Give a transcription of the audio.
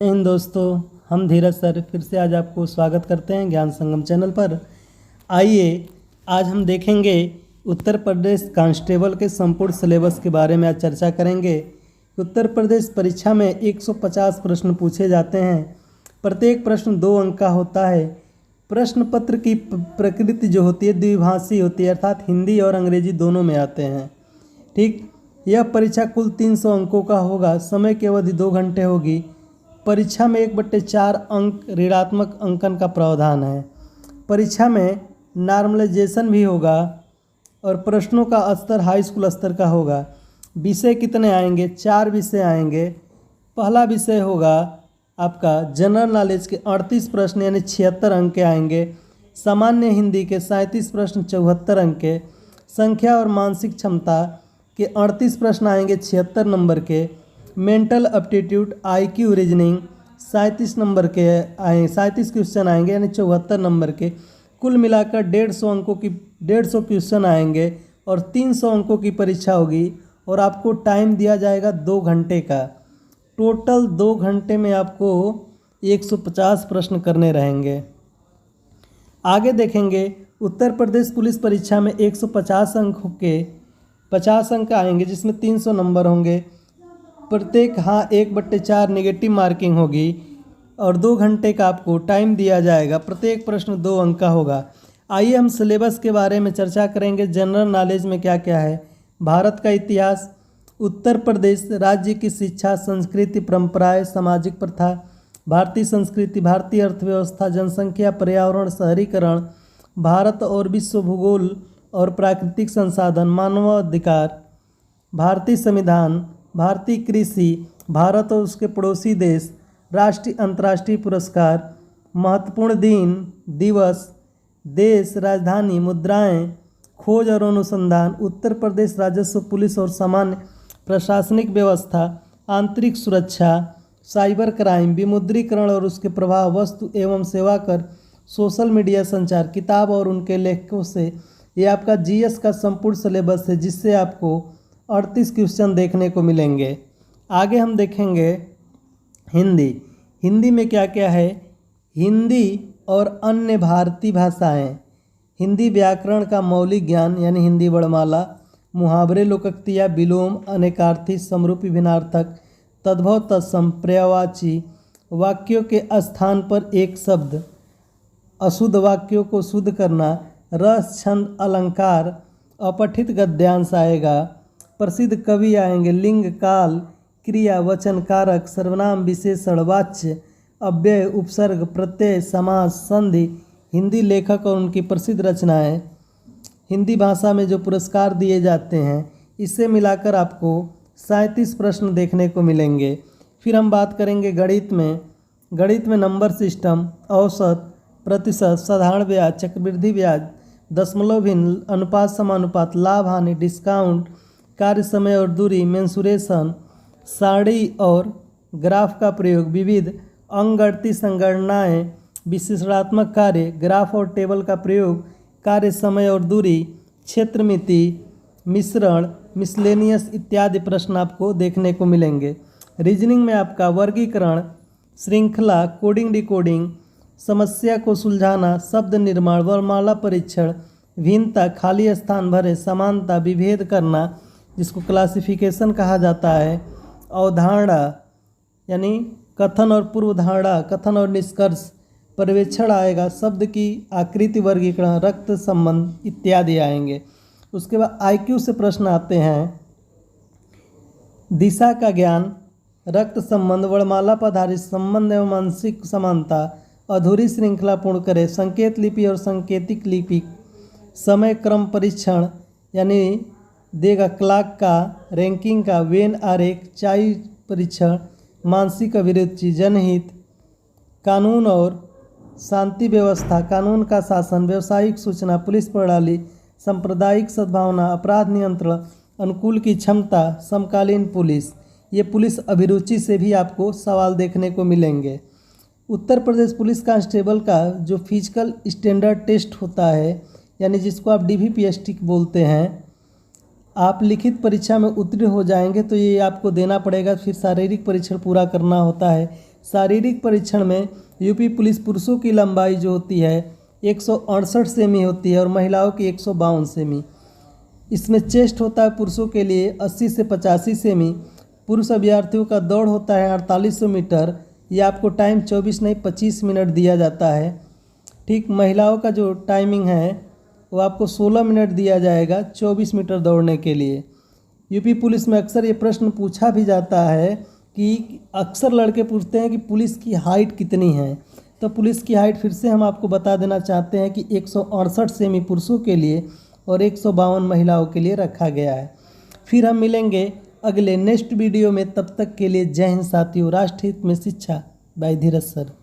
इन दोस्तों, हम धीरज सर फिर से आज आपको स्वागत करते हैं ज्ञान संगम चैनल पर। आइए आज हम देखेंगे उत्तर प्रदेश कांस्टेबल के संपूर्ण सिलेबस के बारे में आज चर्चा करेंगे। उत्तर प्रदेश परीक्षा में 150 प्रश्न पूछे जाते हैं। प्रत्येक प्रश्न 2 अंक का होता है। प्रश्न पत्र की प्रकृति जो होती है द्विभाषी होती है, अर्थात हिंदी और अंग्रेजी दोनों में आते हैं। ठीक, यह परीक्षा कुल 300 अंकों का होगा। समय की अवधि 2 घंटे होगी। परीक्षा में 1/4 अंक ऋणात्मक अंकन का प्रावधान है। परीक्षा में नॉर्मलाइजेशन भी होगा और प्रश्नों का स्तर हाई स्कूल स्तर का होगा। विषय कितने आएंगे? 4 विषय आएंगे। पहला विषय होगा आपका जनरल नॉलेज के 38 प्रश्न यानी 76 अंक के आएंगे। सामान्य हिंदी के 37 प्रश्न 74 अंक के। संख्या और मानसिक क्षमता के 38 प्रश्न आएंगे 76 नंबर के। Mental aptitude IQ reasoning 37 number के 37 क्वेश्चन आएंगे यानी 74 नंबर के। कुल मिलाकर 150 अंकों की 150 क्वेश्चन आएंगे और 300 अंकों की परीक्षा होगी और आपको टाइम दिया जाएगा 2 घंटे का। टोटल 2 घंटे में आपको 150 प्रश्न करने रहेंगे। आगे देखेंगे उत्तर प्रदेश पुलिस परीक्षा में 150 अंकों के 50 अंक आएंगे जिसमें 300 नंबर होंगे। प्रत्येक 1/4 नेगेटिव मार्किंग होगी और 2 घंटे का आपको टाइम दिया जाएगा। प्रत्येक प्रश्न 2 अंक का होगा। आइए हम सिलेबस के बारे में चर्चा करेंगे। जनरल नॉलेज में क्या क्या है? भारत का इतिहास, उत्तर प्रदेश राज्य की शिक्षा, संस्कृति, परंपराएं, सामाजिक प्रथा, भारतीय संस्कृति, भारतीय अर्थव्यवस्था, जनसंख्या, पर्यावरण, शहरीकरण, भारत और विश्व भूगोल और प्राकृतिक संसाधन, मानवाधिकार, भारतीय संविधान, भारतीय कृषि, भारत और उसके पड़ोसी देश, राष्ट्रीय अंतर्राष्ट्रीय पुरस्कार, महत्वपूर्ण दिन दिवस, देश, राजधानी, मुद्राएं, खोज और अनुसंधान, उत्तर प्रदेश राजस्व, पुलिस और सामान्य प्रशासनिक व्यवस्था, आंतरिक सुरक्षा, साइबर क्राइम, विमुद्रीकरण और उसके प्रभाव, वस्तु एवं सेवा कर, सोशल मीडिया संचार। किताब और उनके लेखकों से ये आपका GS का संपूर्ण सिलेबस है जिससे आपको 38 क्वेश्चन देखने को मिलेंगे। आगे हम देखेंगे हिंदी। हिंदी में क्या क्या है? हिंदी और अन्य भारतीय भाषाएं, हिंदी व्याकरण का मौलिक ज्ञान यानी हिंदी वर्णमाला, मुहावरे, लोकोक्तियाँ, विलोम, अनेकार्थी, समरूपी, भिन्नार्थक, तद्भव, तत्सम, पर्यायवाची, वाक्यों के स्थान पर एक शब्द, अशुद्ध वाक्यों को शुद्ध करना, रस, छंद, अलंकार, अपठित गद्यांश आएगा, प्रसिद्ध कवि आएंगे, लिंग, काल, क्रिया, वचन, कारक, सर्वनाम, विशेषण, वाच्य, अव्यय, उपसर्ग, प्रत्यय, समास, संधि, हिंदी लेखक और उनकी प्रसिद्ध रचनाएं, हिंदी भाषा में जो पुरस्कार दिए जाते हैं, इससे मिलाकर आपको 37 प्रश्न देखने को मिलेंगे। फिर हम बात करेंगे गणित में। गणित में नंबर सिस्टम, औसत, प्रतिशत, साधारण ब्याज, चक्रवृद्धि ब्याज, दशमलव भिन्न, अनुपात समानुपात, लाभ हानि, डिस्काउंट, कार्य समय और दूरी, मेंसुरेशन, सारणी और ग्राफ का प्रयोग, विविध अंकगणितीय संगणनाएं, विश्लेषणात्मक कार्य, ग्राफ और टेबल का प्रयोग, कार्य समय और दूरी, क्षेत्रमिति, मिश्रण, मिसलेनियस इत्यादि प्रश्न आपको देखने को मिलेंगे। रीजनिंग में आपका वर्गीकरण, श्रृंखला, कोडिंग डिकोडिंग, समस्या को सुलझाना, शब्द निर्माण, वर्णमाला परीक्षण, भिन्नता, खाली स्थान भरे, समानता, विभेद करना जिसको क्लासिफिकेशन कहा जाता है, अवधारणा यानी कथन और पूर्व धारणा, कथन और निष्कर्ष, पर्यवेक्षण आएगा, शब्द की आकृति वर्गीकरण, रक्त संबंध इत्यादि आएंगे। उसके बाद IQ से प्रश्न आते हैं। दिशा का ज्ञान, रक्त संबंध, वर्णमाला पर आधारित संबंध एवं मानसिक समानता, अधूरी श्रृंखला पूर्ण करे, संकेत लिपि और संकेतिक लिपि, समय क्रम परीक्षण यानी देगा क्लॉक का, रैंकिंग का, वेन आरेख, चाई परीक्षण, मानसिक अभिरुचि, जनहित, कानून और शांति व्यवस्था, कानून का शासन, व्यवसायिक सूचना, पुलिस प्रणाली, सांप्रदायिक सद्भावना, अपराध नियंत्रण, अनुकूल की क्षमता, समकालीन पुलिस। ये पुलिस अभिरुचि से भी आपको सवाल देखने को मिलेंगे। उत्तर प्रदेश पुलिस कांस्टेबल का जो फिजिकल स्टैंडर्ड टेस्ट होता है यानी जिसको आप DVPST बोलते हैं, आप लिखित परीक्षा में उत्तीर्ण हो जाएंगे तो ये आपको देना पड़ेगा। फिर शारीरिक परीक्षण पूरा करना होता है, शारीरिक परीक्षण में यूपी पुलिस पुरुषों की लंबाई जो होती है 168 सेमी होती है और महिलाओं की 152 सेमी। इसमें चेस्ट होता है पुरुषों के लिए 80 से 85 सेमी। पुरुष अभ्यर्थियों का दौड़ होता है 4800 मीटर। ये आपको टाइम 24 नहीं 25 मिनट दिया जाता है। ठीक, महिलाओं का जो टाइमिंग है वो आपको 16 मिनट दिया जाएगा 24 मीटर दौड़ने के लिए। यूपी पुलिस में अक्सर ये प्रश्न पूछा भी जाता है कि अक्सर लड़के पूछते हैं कि पुलिस की हाइट कितनी है। तो पुलिस की हाइट फिर से हम आपको बता देना चाहते हैं कि 168 सेमी पुरुषों के लिए और 152 महिलाओं के लिए रखा गया है। फिर हम मिलेंगे अगले नेक्स्ट वीडियो में। तब तक के लिए जय हिंद साथियों। राष्ट्र हित में शिक्षा बाय धीरज सर।